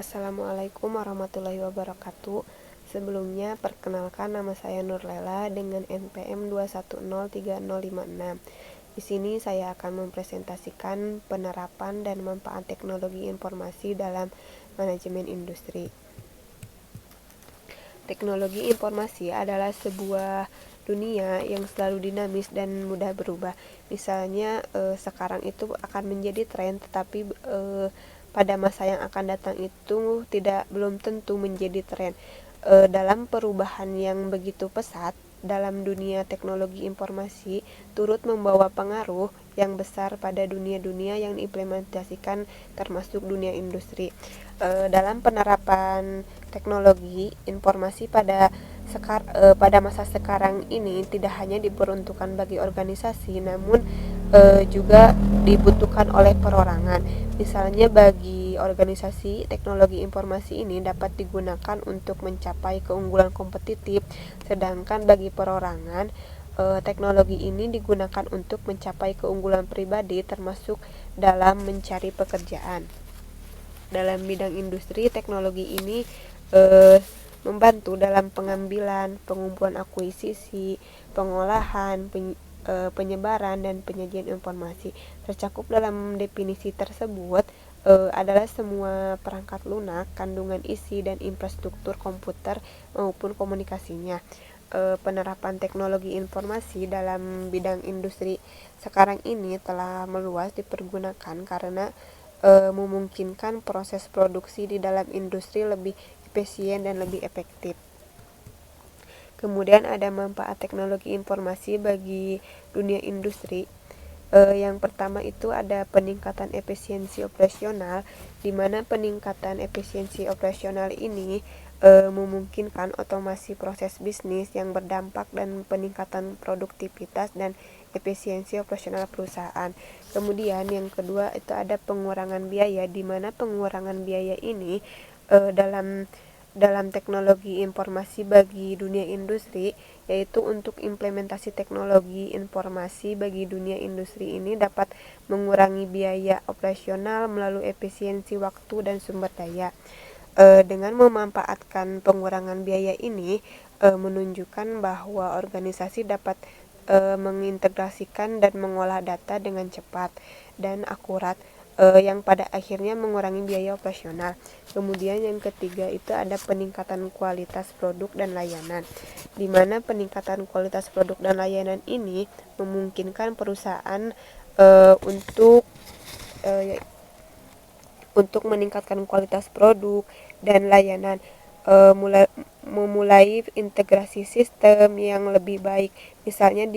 Assalamualaikum warahmatullahi wabarakatuh. Sebelumnya, perkenalkan nama saya Nurlela dengan NPM 2103056. Di sini saya akan mempresentasikan penerapan dan manfaat teknologi informasi dalam manajemen industri. Teknologi informasi adalah sebuah dunia yang selalu dinamis dan mudah berubah. Misalnya sekarang itu akan menjadi tren, tetapi pada masa yang akan datang itu belum tentu menjadi tren. Dalam perubahan yang begitu pesat dalam dunia teknologi informasi turut membawa pengaruh yang besar pada dunia-dunia yang diimplementasikan, termasuk dunia industri. Dalam penerapan teknologi informasi pada masa sekarang ini tidak hanya diperuntukkan bagi organisasi, namun juga dibutuhkan oleh perorangan. Misalnya bagi organisasi, teknologi informasi ini dapat digunakan untuk mencapai keunggulan kompetitif, sedangkan bagi perorangan, teknologi ini digunakan untuk mencapai keunggulan pribadi, termasuk dalam mencari pekerjaan. Dalam bidang industri, teknologi ini membantu dalam pengambilan, pengumpulan akuisisi, pengolahan, penyebaran, dan penyajian informasi. Tercakup dalam definisi tersebut adalah semua perangkat lunak, kandungan isi, dan infrastruktur komputer maupun komunikasinya. Penerapan teknologi informasi dalam bidang industri sekarang ini telah meluas dipergunakan karena memungkinkan proses produksi di dalam industri lebih efisien dan lebih efektif. Kemudian ada manfaat teknologi informasi bagi dunia industri. Yang pertama itu ada peningkatan efisiensi operasional, di mana peningkatan efisiensi operasional ini memungkinkan otomasi proses bisnis yang berdampak dan peningkatan produktivitas dan efisiensi operasional perusahaan. Kemudian yang kedua itu ada pengurangan biaya, di mana pengurangan biaya ini dalam teknologi informasi bagi dunia industri, yaitu untuk implementasi teknologi informasi bagi dunia industri ini dapat mengurangi biaya operasional melalui efisiensi waktu dan sumber daya. Dengan memanfaatkan pengurangan biaya ini menunjukkan bahwa organisasi dapat mengintegrasikan dan mengolah data dengan cepat dan akurat, yang pada akhirnya mengurangi biaya operasional. Kemudian yang ketiga itu ada peningkatan kualitas produk dan layanan, di mana peningkatan kualitas produk dan layanan ini memungkinkan perusahaan untuk meningkatkan kualitas produk dan layanan, memulai integrasi sistem yang lebih baik, misalnya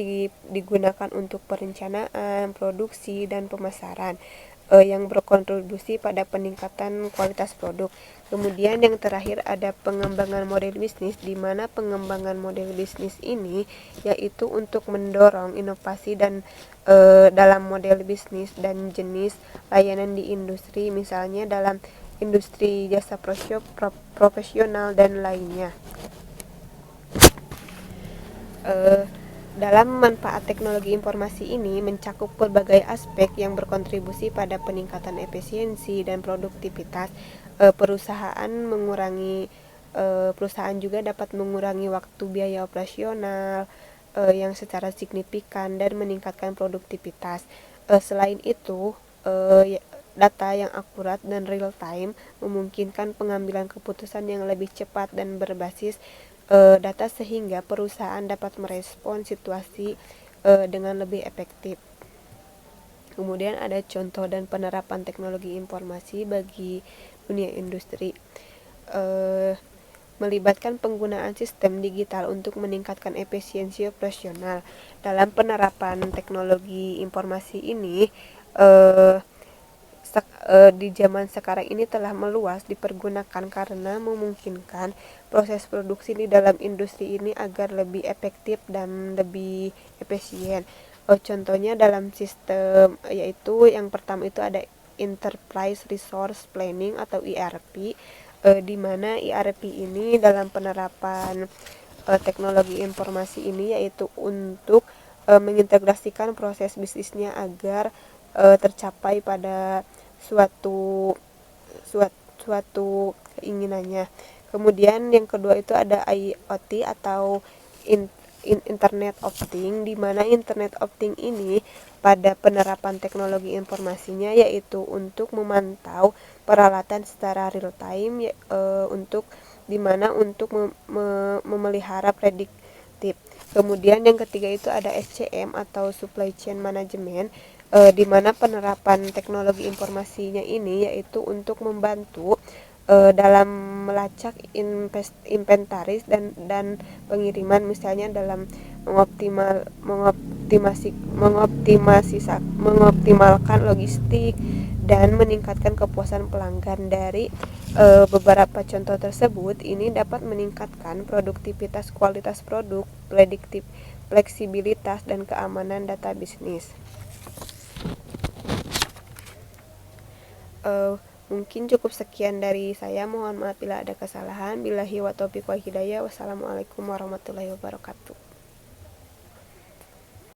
digunakan untuk perencanaan, produksi, dan pemasaran, yang berkontribusi pada peningkatan kualitas produk. Kemudian yang terakhir ada pengembangan model bisnis, di mana pengembangan model bisnis ini yaitu untuk mendorong inovasi dan dalam model bisnis dan jenis layanan di industri, misalnya dalam industri jasa profesional dan lainnya. Dalam manfaat teknologi informasi ini mencakup berbagai aspek yang berkontribusi pada peningkatan efisiensi dan produktivitas perusahaan juga dapat mengurangi waktu biaya operasional yang secara signifikan dan meningkatkan produktivitas. Selain itu, data yang akurat dan real time memungkinkan pengambilan keputusan yang lebih cepat dan berbasis data, sehingga perusahaan dapat merespon situasi dengan lebih efektif. Kemudian ada contoh dan penerapan teknologi informasi bagi dunia industri. Melibatkan penggunaan sistem digital untuk meningkatkan efisiensi operasional. Dalam penerapan teknologi informasi ini, di zaman sekarang ini telah meluas dipergunakan karena memungkinkan proses produksi di dalam industri ini agar lebih efektif dan lebih efisien. Contohnya dalam sistem, yaitu yang pertama itu ada Enterprise Resource Planning atau ERP, di mana ERP ini dalam penerapan teknologi informasi ini yaitu untuk mengintegrasikan proses bisnisnya agar tercapai pada suatu suatu keinginannya. Kemudian yang kedua itu ada IoT atau Internet of Things, di mana Internet of Things ini pada penerapan teknologi informasinya yaitu untuk memantau peralatan secara real time untuk di mana untuk memelihara prediktif. Kemudian yang ketiga itu ada SCM atau Supply Chain Management, di mana penerapan teknologi informasinya ini yaitu untuk membantu dalam melacak inventaris dan pengiriman, misalnya dalam mengoptimalkan logistik dan meningkatkan kepuasan pelanggan. Dari beberapa contoh tersebut ini dapat meningkatkan produktivitas, kualitas produk, prediktif, fleksibilitas, dan keamanan data bisnis. Mungkin cukup sekian dari saya. Mohon maaf bila ada kesalahan. Billahi wa taufiq wal hidayah. Wassalamualaikum warahmatullahi wabarakatuh.